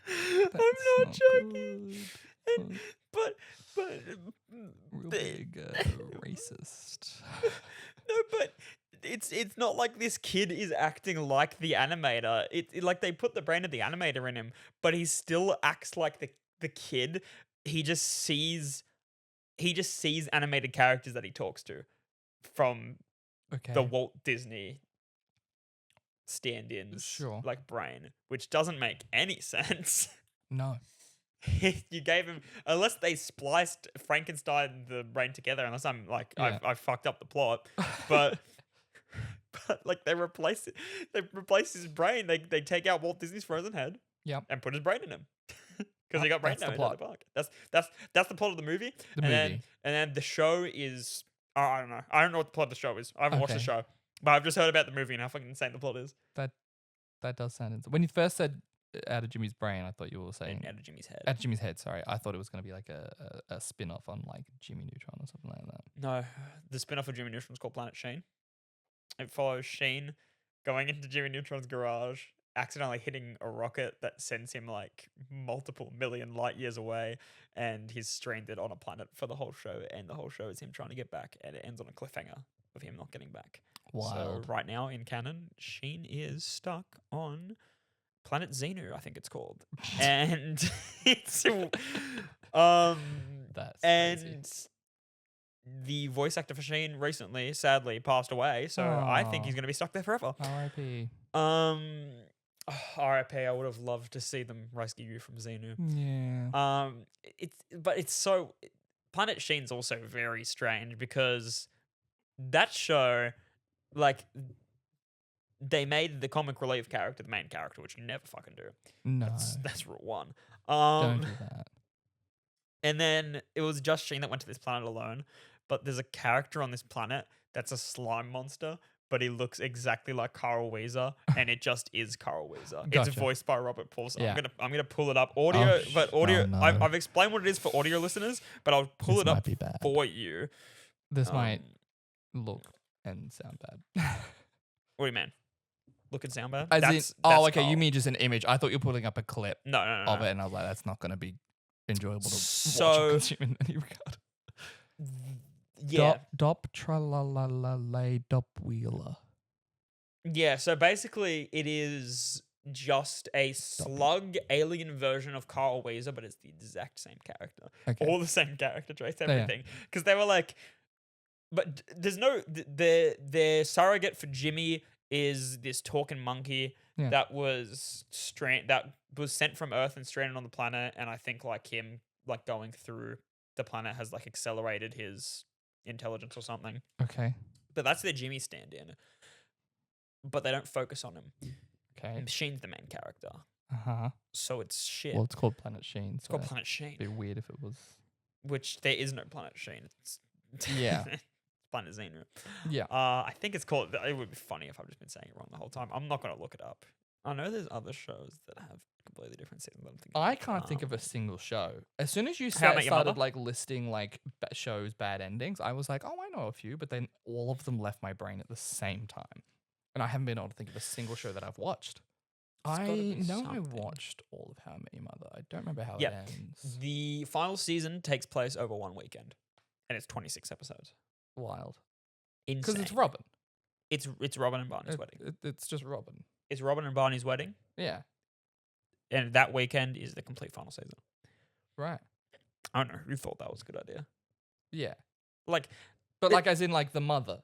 I'm That's not joking. good. And, but Real the- big racist. no, but it's not like this kid is acting like the animator. It like they put the brain of the animator in him, but he still acts like the kid. He just sees animated characters that he talks to from Okay. the Walt Disney stand-ins, Sure. like brain, which doesn't make any sense. No. You gave him, unless they spliced Frankenstein and the brain together, unless I'm like Yeah. I've fucked up the plot, but like they replace it, they replace his brain. They take out Walt Disney's frozen head, Yep. and put his brain in him because he got brain That's the damage at the plot. park. That's the plot of the movie. The and movie. then the show is, oh, I don't know. I don't know what the plot of the show is. I haven't watched the Okay. show, but I've just heard about the movie and how fucking insane the plot is. That does sound insane. When you first said Out of Jimmy's brain, I thought you were saying Out of Jimmy's head. Out of Jimmy's head. Sorry, I thought it was going to be like a spin off on like Jimmy Neutron or something like that. No, the spin-off of Jimmy Neutron's called Planet Sheen. It follows Sheen going into Jimmy Neutron's garage, accidentally hitting a rocket that sends him like multiple million light years away, and he's stranded on a planet for the whole show, and the whole show is him trying to get back, and it ends on a cliffhanger of him not getting back. Wild. So right now in canon, Sheen is stuck on Planet Xenu, I think it's called. And it's That's crazy. and the voice actor for Sheen recently, sadly, passed away. So I think he's Aw. going to be stuck there forever. R.I.P. R.I.P. I would have loved to see them rescue you from Xenu. Yeah. It's so Planet Sheen's also very strange because that show, like, they made the comic relief character the main character, which you never fucking do. No. That's rule one. Don't do that. And then it was just Sheen that went to this planet alone. But there's a character on this planet that's a slime monster, but he looks exactly like Carl Weezer, and it just is Carl Weezer. Gotcha. It's voiced by Robert Paulson. Yeah. I'm gonna pull it up. Audio, but audio. oh no. I've explained what it is for audio listeners, but I'll pull This it up might be bad. for you. This might Um, look and sound bad. What do you mean? Look and sound bad? As in, That's okay, you Carl. mean just an image. I thought you were putting up a clip No. of it, and I was like, that's not going to be enjoyable to watch So- or consume in any regard. Yeah. Dop tralalala dop wheeler. Yeah, so basically it is just a slug alien version of Carl Weezer, but it's the exact same character. Okay. All the same character traits, yeah. everything. Because they were like, but there's no, their surrogate for Jimmy is this talking monkey Yeah. that was sent from Earth and stranded on the planet, and I think like him like going through the planet has like accelerated his intelligence or something. Okay. But that's their Jimmy stand-in. But they don't focus on him. Okay. And Sheen's the main character, Uh-huh. so it's shit. Well, it's called Planet Sheen. It's So called it'd Planet Sheen, be weird if it was. which there is no Planet Sheen. It's Yeah. it's Planet Xenu. Yeah. I think it's called. It would be funny if I've just been saying it wrong the whole time. I'm not gonna look it up. I know there's other shows that have completely different seasons. But I'm thinking. I can't think of a single show. As soon as you How I Met Your started Mother? like listing like shows bad endings, I was like, oh, I know a few, but then all of them left my brain at the same time, and I haven't been able to think of a single show that I've watched. It's gotta I be know I something. watched all of How I Met Your Mother. I don't remember how Yeah. it ends. The final season takes place over one weekend, and it's 26 episodes. Wild. Insane. Because it's Robin. It's Robin and Barney's wedding. It's just Robin. It's Robin and Barney's wedding, Yeah. and that weekend is the complete final season. Right. I don't know who thought that was a good idea. Yeah. Like, But It- like as in like the mother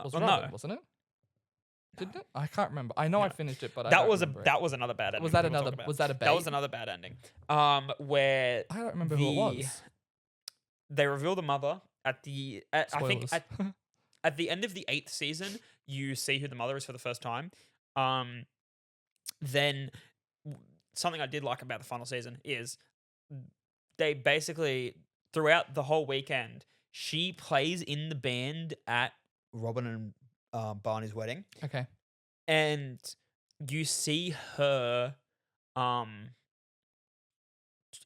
was no, Robin, wasn't it? Didn't it? I can't remember. I know I No. finished it, but I that don't was remember it. that was another bad ending. Was that people talk another? about. Was that a bait? That was another bad ending. Where I don't remember who it was. they reveal the mother at the I think Spoilers. at the end of the 8th season, you see who the mother is for the first time. Then something I did like about the final season is they basically throughout the whole weekend she plays in the band at Robin and Barney's wedding. Okay. and you see her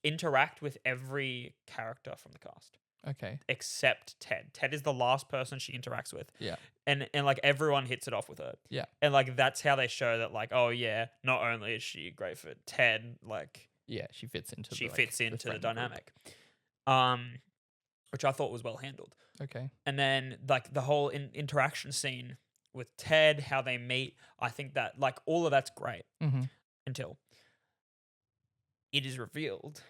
interact with every character from the cast Okay. except Ted. Ted is the last person she interacts with. Yeah. And like everyone hits it off with her. Yeah. And like that's how they show that like, oh yeah, not only is she great for Ted, like Yeah, she fits into. she the, fits into the friend group. dynamic. Which I thought was well handled. Okay. And then like the whole interaction scene with Ted, how they meet, I think that like all of that's great Mm-hmm. until it is revealed.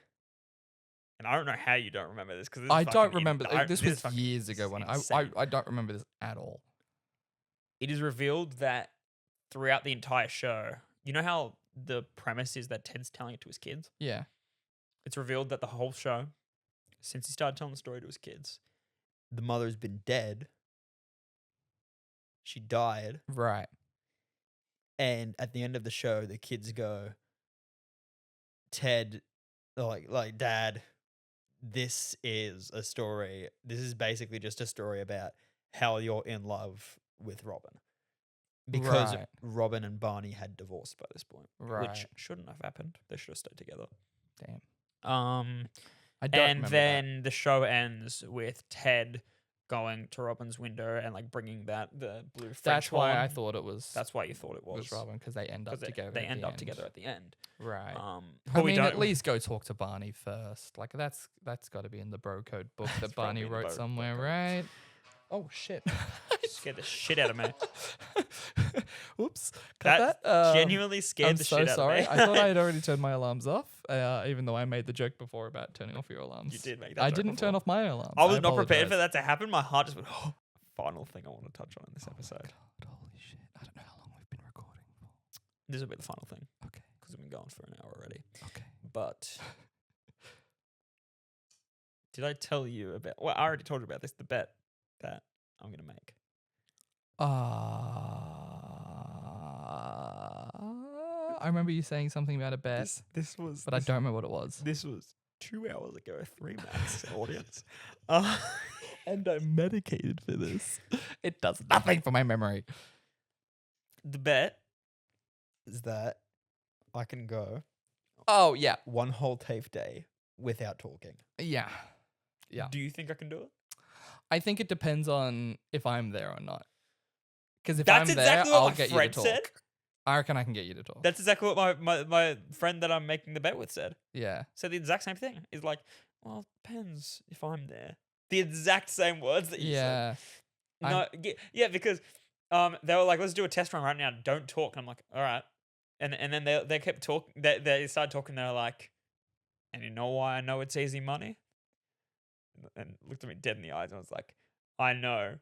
And I don't know how you don't remember this because I don't remember. This was years ago when insane. I don't remember this at all. It is revealed that throughout the entire show, you know how the premise is that Ted's telling it to his kids? Yeah. It's revealed that the whole show, since he started telling the story to his kids, The mother's been dead. She died. Right. And at the end of the show, the kids go, Ted, like, Dad, this is a story. This is basically just a story about how you're in love with Robin. Because Right. Robin and Barney had divorced by this point. Right. which shouldn't have happened. They should have stayed together. Damn. And I don't remember then the show ends with Ted going to Robin's window and like bringing the blue French That's why I horn. thought it was. That's why you thought it was Robin because they end up 'cause together. They at end the up end. together at the end. Right. I I mean, at least go talk to Barney first. Like that's got to be in the bro code book that It's Barney probably in the wrote bro somewhere, code. right? Oh shit! scared the shit out of me. Whoops. Cut That that. genuinely scared I'm the so shit out sorry. of me. I thought I had already turned my alarms off, even though I made the joke before about turning off your alarms. You did make that I joke didn't turn before. off my alarms. I was not prepared for apologize. that to happen. My heart just went, oh, final thing I want to touch on in this Oh my episode. God, holy shit! I don't know how long we've been recording for. This will be the final thing Okay. because we've been going for an hour already. Okay. But did I tell you about? Well, I already told you about this. The bet that I'm gonna make. I remember you saying something about a bet, This was. but I don't remember what it was. This was 2 hours ago. 3 max audience. And I'm medicated for this. It does nothing for my memory. The bet. Is that I can go Oh yeah, one whole TAFE day without talking. yeah, yeah. Do you think I can do it? I think it depends on if I'm there or not. Because if That's I'm there, exactly what I'll my get you to friend talk. said. I reckon I can get you to talk. That's exactly what my friend that I'm making the bet with said. Yeah. Said the exact same thing. He's like, well, it depends if I'm there. The exact same words that you said. Yeah. No, yeah, because they were like, let's do a test run right now. Don't talk. And I'm like, all right. And then they kept talking. They started talking. They were like, and you know why I know it's easy money? And looked at me dead in the eyes and was like, I know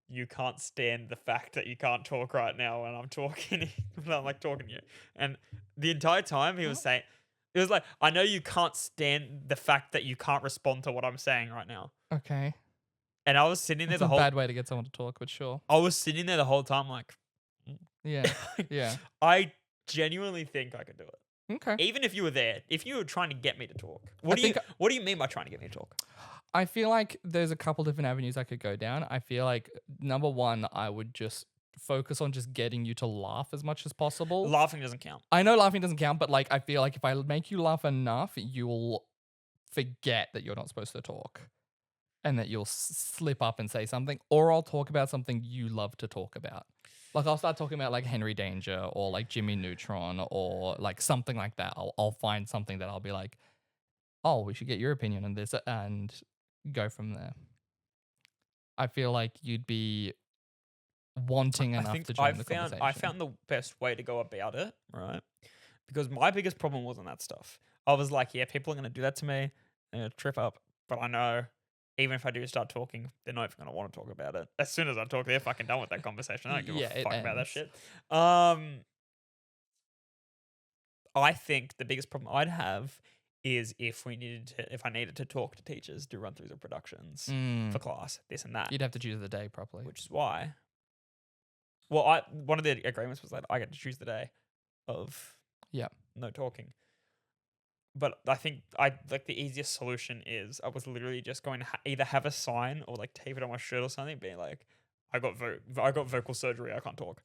you can't stand the fact that you can't talk right now when I'm talking. When I'm like talking to you. And the entire time he was saying, it was like, I know you can't stand the fact that you can't respond to what I'm saying right now. Okay. And I was sitting there It's the a whole. bad way to get someone to talk, but sure. I was sitting there the whole time like, Yeah. Yeah. I genuinely think I could do it. Okay. Even if you were there, if you were trying to get me to talk, I what think do you mean by trying to get me to talk? I feel like there's a couple different avenues I could go down. I feel like number one, I would just focus on just getting you to laugh as much as possible. Laughing doesn't count. I know laughing doesn't count, but like I feel like if I make you laugh enough, you'll forget that you're not supposed to talk. And that you'll slip up and say something, or I'll talk about something you love to talk about. Like I'll start talking about like Henry Danger or like Jimmy Neutron or like something like that. I'll find something that I'll be like, oh, we should get your opinion on this and go from there. I feel like you'd be wanting enough to join the conversation. I found the best way to go about it, right? Because my biggest problem wasn't that stuff. I was like, yeah, people are going to do that to me. They're going to trip up. But I know even if I do start talking, they're not even going to want to talk about it. As soon as I talk, they're fucking done with that conversation. I don't give a fuck about that ends. shit. I think the biggest problem I'd have is if I needed to talk to teachers, do run-throughs of productions for class, this and that. You'd have to choose the day properly. Which is why. Well, one of the agreements was that I get to choose the day of no talking. But I think the easiest solution is I was literally just going to either have a sign or like tape it on my shirt or something, being like, I got vocal surgery, I can't talk.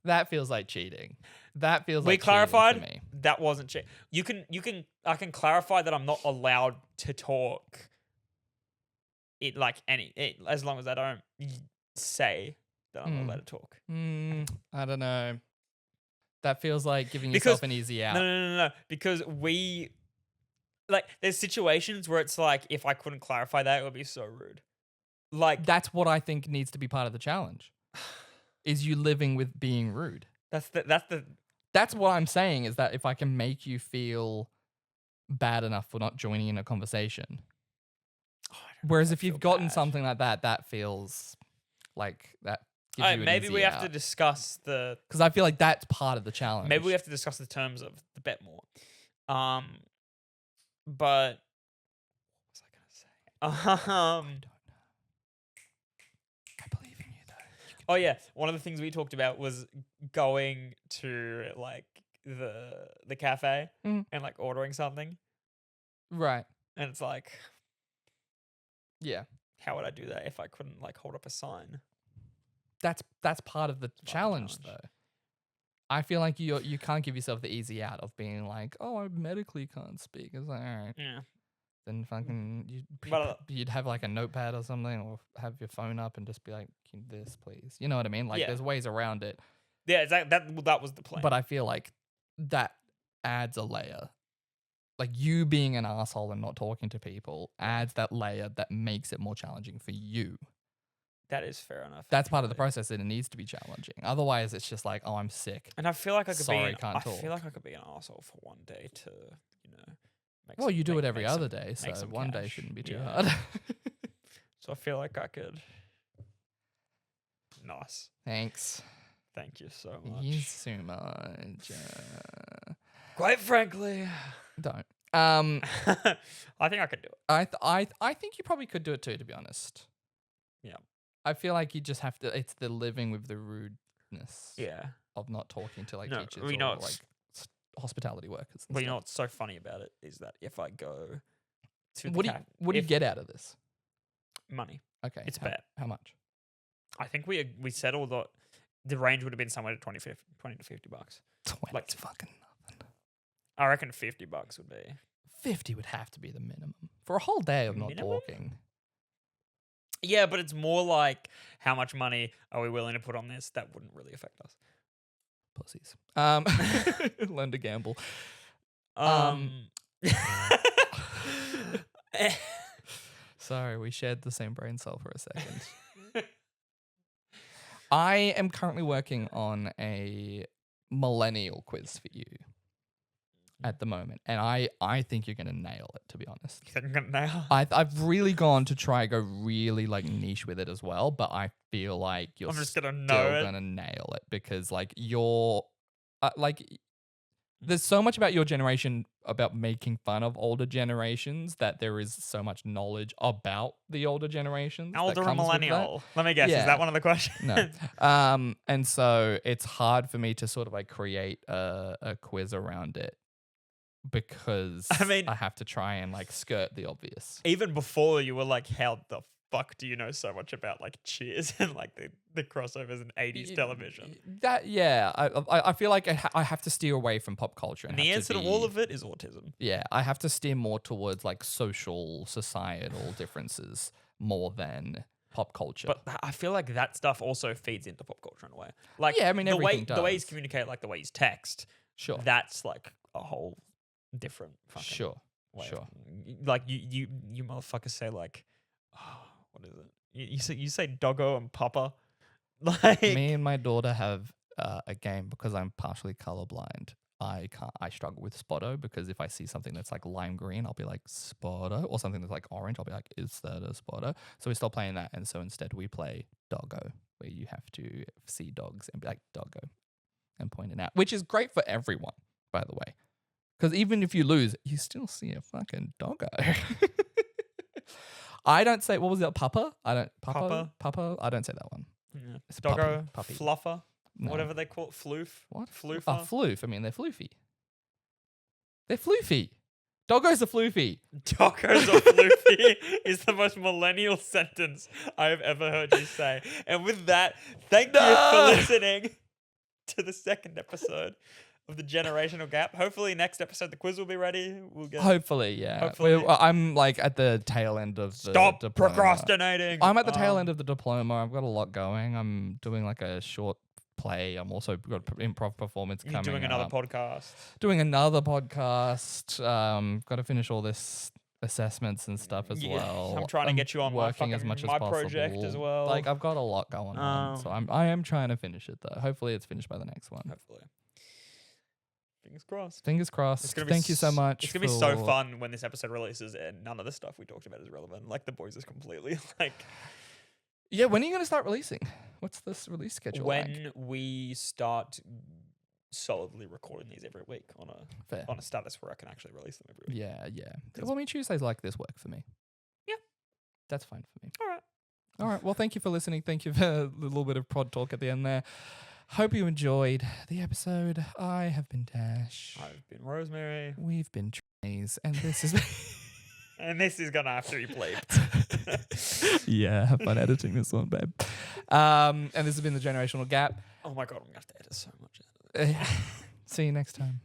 That feels like cheating. That feels We like clarified cheating to me. that wasn't cheating. I can clarify that I'm not allowed to talk. As long as I don't say that I'm not allowed to talk. I don't know. That feels like giving Because- yourself an easy out. No. Because there's situations where it's like, if I couldn't clarify that, it would be so rude. Like, That's what I think needs to be part of the challenge. Is you living with being rude. that's What I'm saying is that if I can make you feel bad enough for not joining in a conversation. Whereas if you've gotten something like that, that feels like that gives you an maybe easy we have out. to discuss the. Because I feel like that's part of the challenge. Maybe we have to discuss the terms of the bet more. But what was I gonna say? I don't know. I believe in you though. Oh yeah, one of the things we talked about was going to like the cafe Mhm. and like ordering something, Right. and it's like, Yeah. how would I do that if I couldn't like hold up a sign? That's part of the challenge challenge. though. I feel like you can't give yourself the easy out of being like, oh, I medically can't speak. It's like, all right, Yeah. then fucking But, you'd have like a notepad or something, or have your phone up and just be like, "Can this please?" You know what I mean? Like, Yeah. there's ways around it. Yeah, that was the plan. But I feel like that adds a layer. Like you being an asshole and not talking to people adds that layer that makes it more challenging for you. that is fair enough. That's part of the actually. process, and it needs to be challenging. Otherwise, it's just like, oh, I'm sick. And I feel like I could Sorry, be. can't I feel talk. like I could be an asshole for one day to, make Well, some- you do make- it every make other some- day, so make some one day cash. shouldn't be too Yeah. hard. So I feel like I could. Nice. Thanks. Thank you so You much. so much. Quite frankly, Don't. I think I could do it. I think you probably could do it too, to be honest. Yeah. I feel like you just have to. It's the living with the rudeness Yeah. of not talking to like No, teachers we or know like it's- hospitality workers. and But you know stuff. what's so funny about it is that if I go to What the do you if- get out of this? money, Okay, it's how, bet. how much? I think we settled the range would have been somewhere to 20 to $50. 20's Like- fucking nothing. I reckon $50 would be. 50 would have to be the minimum for a whole day of not Minimum? talking. Yeah, but it's more like how much money are we willing to put on this that wouldn't really affect us. Pussies. Learn to gamble. Sorry, we shared the same brain cell for a second. I am currently working on a millennial quiz for you at the moment, and I think you're gonna nail it. To be honest, You think I'm gonna nail? I've really gone to try go really like niche with it as well, but I feel like you're I'm just gonna still know it. gonna nail it because like you're like there's so much about your generation about making fun of older generations that there is so much knowledge about the older generations. that Older or comes with that. millennial? Let me guess. Is Yeah. that one of the questions? No. And so it's hard for me to sort of like create a quiz around it because I mean- I have to try and like skirt the obvious. Even before you were like, how the fuck do you know so much about like Cheers and like the crossovers in 80s television? That yeah, I feel like I have to steer away from pop culture. And have the to answer to be- all of it is autism. yeah, I have to steer more towards like social, societal differences more than pop culture. But I feel like that stuff also feeds into pop culture in a way. Like, Yeah, I mean, the way everything the way he's does. communicate, like the way he's text, sure, that's like a whole different fucking sure, way of- sure. like you motherfuckers say like, oh, what is it? You say doggo and papa, like Me and my daughter have a game because I'm partially colorblind. I struggle with Spotto because if I see something that's like lime green, I'll be like Spotto, or something that's like orange, I'll be like, is that a Spotto? So we stopped playing that, and so instead we play Doggo, where you have to see dogs and be like Doggo and point it out, which is great for everyone, by the way, because even if you lose, you still see a fucking Doggo. I don't say what was it, Papa? I don't Papa? Papa. I don't say that one. yeah. It's doggo, puppy. fluffer, No. whatever they call it, floof, What? floofer. Oh, floof. I mean, they're floofy. They're floofy. Doggo's a floofy. Doggo's or floofy is the most millennial sentence I have ever heard you say. And with that, thank you No! for listening to the second episode of the Generational Gap. Hopefully, next episode the quiz will be ready. We'll get Hopefully, yeah. Hopefully. I'm like at the tail end of the stop diploma. procrastinating. I'm at the tail end of the diploma. I've got a lot going. I'm doing like a short play. I'm also got improv performance You're coming doing another up. podcast. Doing another podcast. Got to finish all this assessments and stuff as Yeah, well. I'm trying to get you on my working as fucking- much as my possible. project as well. Like I've got a lot going on, so I am trying to finish it though. Hopefully, it's finished by the next one. Hopefully. Fingers crossed. Fingers crossed. It's gonna be Thank you so much. It's gonna be so for- fun when this episode releases and none of the stuff we talked about is relevant. Like the boys is completely like Yeah, when are you going to start releasing? What's this release schedule when we start solidly recording these every week on Fair. a status where I can actually release them every week. Yeah, yeah. Well, I mean, Tuesdays like this work for me. Yeah. That's fine for me. All right. All right. Well, thank you for listening. Thank you for a little bit of prod talk at the end there. Hope you enjoyed the episode. I have been Dash. I've been Rosemary, We've been Trays, and this is. and this is gonna have to be bleeped. Yeah, have fun editing this one, babe. And this has been the Generational Gap. Oh my god, I'm gonna have to edit so much out of it. See you next time.